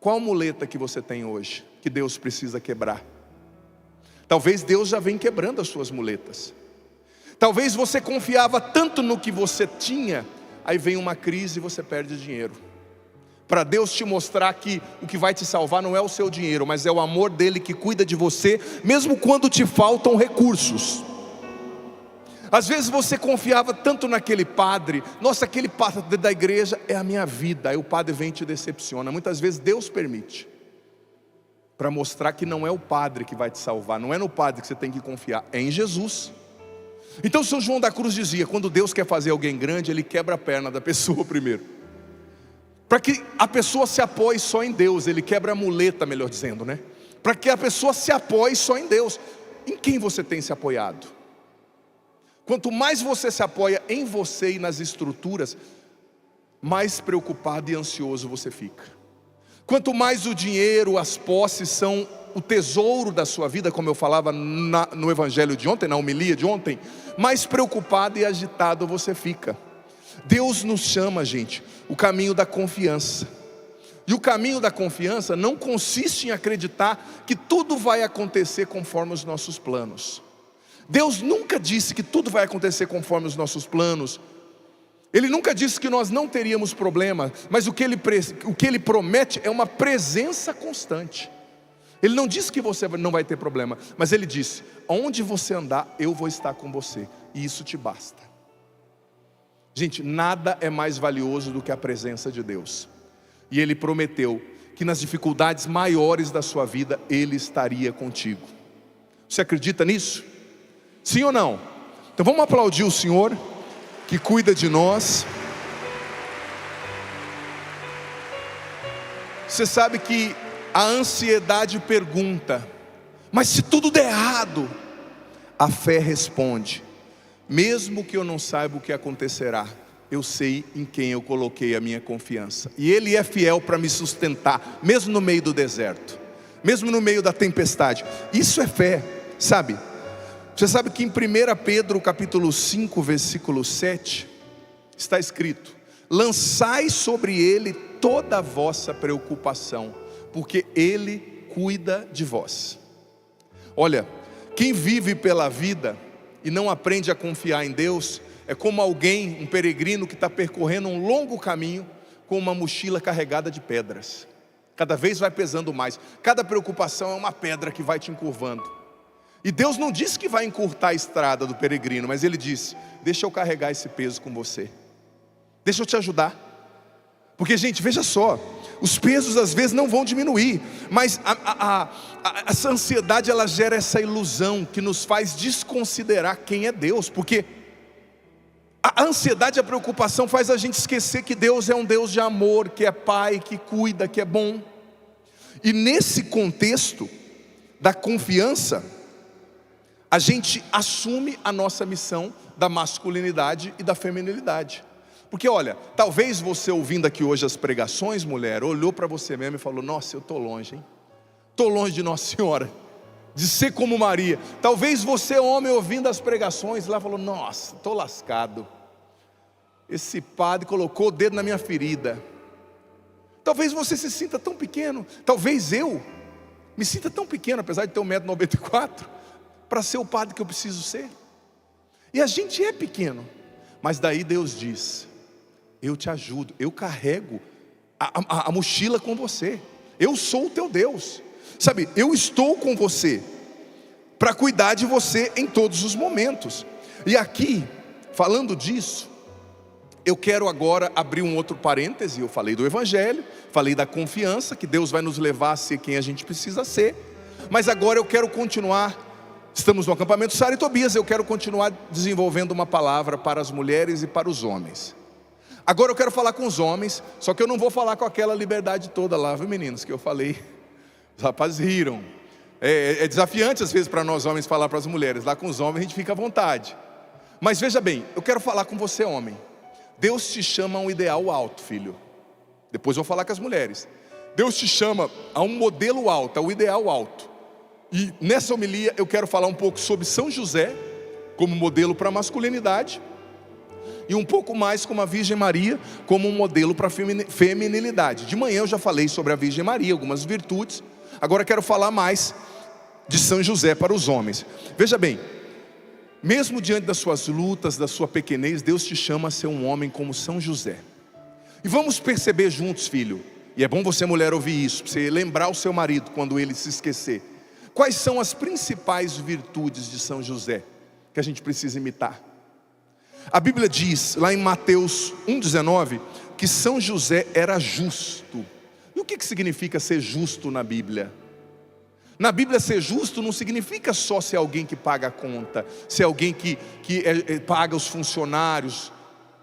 Qual muleta que você tem hoje que Deus precisa quebrar? Talvez Deus já vem quebrando as suas muletas. Talvez você confiava tanto no que você tinha, aí vem uma crise e você perde dinheiro. Para Deus te mostrar que o que vai te salvar não é o seu dinheiro, mas é o amor dele que cuida de você, mesmo quando te faltam recursos. Às vezes você confiava tanto naquele padre, nossa, aquele padre da igreja é a minha vida, aí o padre vem e te decepciona. Muitas vezes Deus permite, para mostrar que não é o padre que vai te salvar, não é no padre que você tem que confiar, é em Jesus. Então São João da Cruz dizia, quando Deus quer fazer alguém grande, Ele quebra a perna da pessoa primeiro, para que a pessoa se apoie só em Deus. Ele quebra a muleta, melhor dizendo, né? Para que a pessoa se apoie só em Deus. Em quem você tem se apoiado? Quanto mais você se apoia em você e nas estruturas, mais preocupado e ansioso você fica. Quanto mais o dinheiro, as posses são o tesouro da sua vida, como eu falava no evangelho de ontem, na homilia de ontem, mais preocupado e agitado você fica. Deus nos chama, gente, o caminho da confiança. E o caminho da confiança não consiste em acreditar que tudo vai acontecer conforme os nossos planos. Deus nunca disse que tudo vai acontecer conforme os nossos planos. Ele nunca disse que nós não teríamos problema, mas o que Ele promete é uma presença constante. Ele não disse que você não vai ter problema, mas Ele disse, onde você andar, eu vou estar com você, e isso te basta. Gente, nada é mais valioso do que a presença de Deus. E Ele prometeu que nas dificuldades maiores da sua vida, Ele estaria contigo. Você acredita nisso? Sim ou não? Então vamos aplaudir o Senhor, que cuida de nós. Você sabe que a ansiedade pergunta, mas se tudo der errado? A fé responde, mesmo que eu não saiba o que acontecerá, eu sei em quem eu coloquei a minha confiança, e Ele é fiel para me sustentar, mesmo no meio do deserto, mesmo no meio da tempestade. Isso é fé, sabe? Você sabe que em 1 Pedro capítulo 5, versículo 7, está escrito, lançai sobre Ele toda a vossa preocupação, porque Ele cuida de vós. Olha, quem vive pela vida e não aprende a confiar em Deus, é como alguém, um peregrino que está percorrendo um longo caminho com uma mochila carregada de pedras. Cada vez vai pesando mais, cada preocupação é uma pedra que vai te encurvando. E Deus não disse que vai encurtar a estrada do peregrino, mas Ele disse, deixa eu carregar esse peso com você, deixa eu te ajudar. Porque, gente, veja só, os pesos às vezes não vão diminuir, mas essa ansiedade, ela gera essa ilusão que nos faz desconsiderar quem é Deus. Porque a ansiedade e a preocupação faz a gente esquecer que Deus é um Deus de amor, que é Pai, que cuida, que é bom. E nesse contexto da confiança, a gente assume a nossa missão da masculinidade e da feminilidade. Porque olha, talvez você ouvindo aqui hoje as pregações, mulher, olhou para você mesmo e falou, nossa, eu estou longe, hein? Estou longe de Nossa Senhora, de ser como Maria. Talvez você, homem, ouvindo as pregações lá, falou, nossa, estou lascado. Esse padre colocou o dedo na minha ferida. Talvez você se sinta tão pequeno. Talvez eu me sinta tão pequeno, apesar de ter 1,94 m, para ser o padre que eu preciso ser. E a gente é pequeno, mas daí Deus diz, eu te ajudo, eu carrego a mochila com você, eu sou o teu Deus, sabe, eu estou com você, para cuidar de você em todos os momentos. E aqui, falando disso, eu quero agora abrir um outro parêntese. Eu falei do Evangelho, falei da confiança, que Deus vai nos levar a ser quem a gente precisa ser, mas agora eu quero continuar. Estamos no acampamento Sara e Tobias, eu quero continuar desenvolvendo uma palavra para as mulheres e para os homens. Agora eu quero falar com os homens, só que eu não vou falar com aquela liberdade toda lá, viu meninos, que eu falei. Os rapazes riram. É desafiante às vezes para nós homens falar para as mulheres. Lá com os homens a gente fica à vontade. Mas veja bem, eu quero falar com você, homem. Deus te chama a um ideal alto, filho. Depois eu vou falar com as mulheres. Deus te chama a um modelo alto, ao ideal alto. E nessa homilia eu quero falar um pouco sobre São José, como modelo para a masculinidade. e um pouco mais como a Virgem Maria, como um modelo para a feminilidade. De manhã eu já falei sobre a Virgem Maria, algumas virtudes. Agora quero falar mais de São José para os homens. Veja bem, mesmo diante das suas lutas, da sua pequenez, Deus te chama a ser um homem como São José. E vamos perceber juntos, filho, e é bom você, mulher, ouvir isso, para você lembrar o seu marido quando ele se esquecer. Quais são as principais virtudes de São José que a gente precisa imitar? A Bíblia diz, lá em Mateus 1,19, que São José era justo. E o que significa ser justo na Bíblia? Na Bíblia, ser justo não significa só ser alguém que paga a conta, ser alguém que paga os funcionários.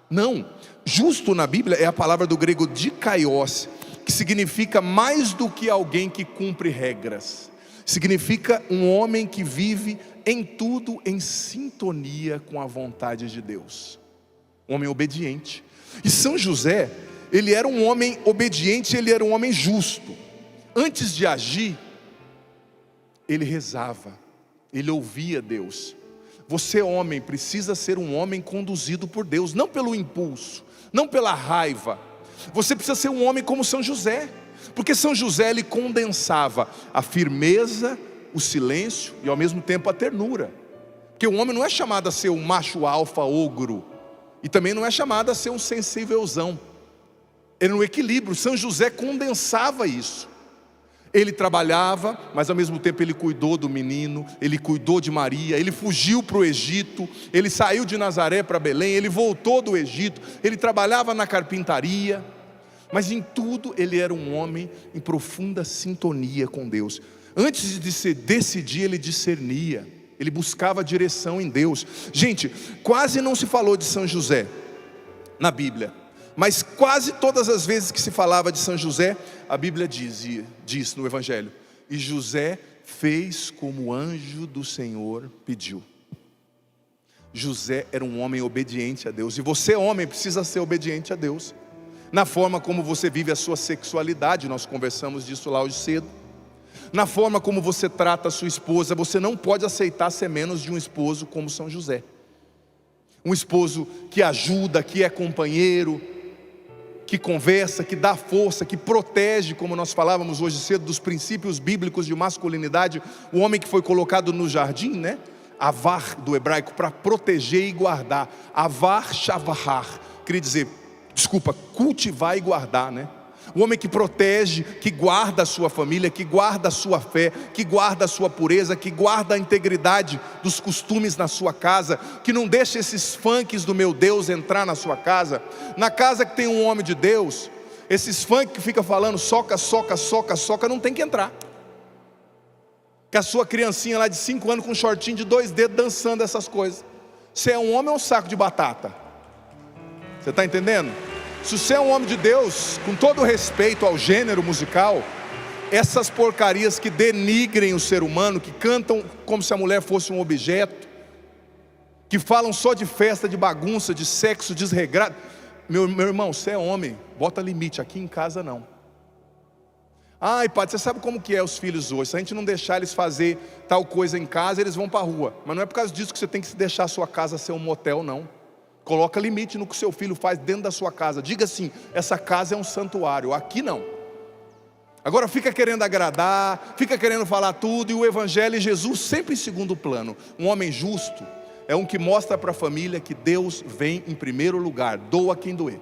Não, justo na Bíblia é a palavra do grego dikaios, que significa mais do que alguém que cumpre regras. Significa um homem que vive em tudo em sintonia com a vontade de Deus. Um homem obediente. E São José, ele era um homem obediente, ele era um homem justo. Antes de agir, ele rezava, ele ouvia Deus. Você, homem, precisa ser um homem conduzido por Deus, não pelo impulso, não pela raiva. Você precisa ser um homem como São José, porque São José, ele condensava a firmeza, o silêncio e ao mesmo tempo a ternura. Porque o homem não é chamado a ser um macho alfa ogro, e também não é chamado a ser um sensivelzão. Era um equilíbrio. São José condensava isso. Ele trabalhava, mas ao mesmo tempo ele cuidou do menino, ele cuidou de Maria, ele fugiu para o Egito, ele saiu de Nazaré para Belém, ele voltou do Egito, ele trabalhava na carpintaria, mas em tudo ele era um homem em profunda sintonia com Deus. Antes de se decidir, ele discernia, ele buscava direção em Deus. Gente, quase não se falou de São José na Bíblia, mas quase todas as vezes que se falava de São José, a Bíblia diz no Evangelho: e José fez como o anjo do Senhor pediu. José era um homem obediente a Deus, e você, homem, precisa ser obediente a Deus, na forma como você vive a sua sexualidade. Nós conversamos disso lá hoje cedo. Na forma como você trata a sua esposa. Você não pode aceitar ser menos de um esposo como São José. Um esposo que ajuda, que é companheiro, que conversa, que dá força, que protege, como nós falávamos hoje cedo, dos princípios bíblicos de masculinidade. O homem que foi colocado no jardim, né? Avar, do hebraico, para proteger e guardar. Avar, shavahar, queria dizer, cultivar e guardar, né? O homem que protege, que guarda a sua família, que guarda a sua fé, que guarda a sua pureza, que guarda a integridade dos costumes na sua casa, que não deixa esses funks do meu Deus entrar na sua casa. Na casa que tem um homem de Deus, esses funk que fica falando soca, soca, soca, soca, não tem que entrar. Que a sua criancinha lá de 5 anos com um shortinho de 2 dedos dançando essas coisas. Você é um homem ou um saco de batata? Você está entendendo? Se você é um homem de Deus, com todo respeito ao gênero musical, essas porcarias que denigrem o ser humano, que cantam como se a mulher fosse um objeto, que falam só de festa, de bagunça, de sexo desregrado, meu irmão, você é homem, bota limite. Aqui em casa não. Ai, padre, você sabe como que é os filhos hoje? Se a gente não deixar eles fazer tal coisa em casa, eles vão para a rua. Mas não é por causa disso que você tem que deixar a sua casa ser um motel, não. Coloca limite no que o seu filho faz dentro da sua casa. Diga assim: essa casa é um santuário, aqui não. Agora fica querendo agradar, fica querendo falar tudo, e o Evangelho e Jesus sempre em segundo plano. Um homem justo é um que mostra para a família que Deus vem em primeiro lugar, doa quem doer.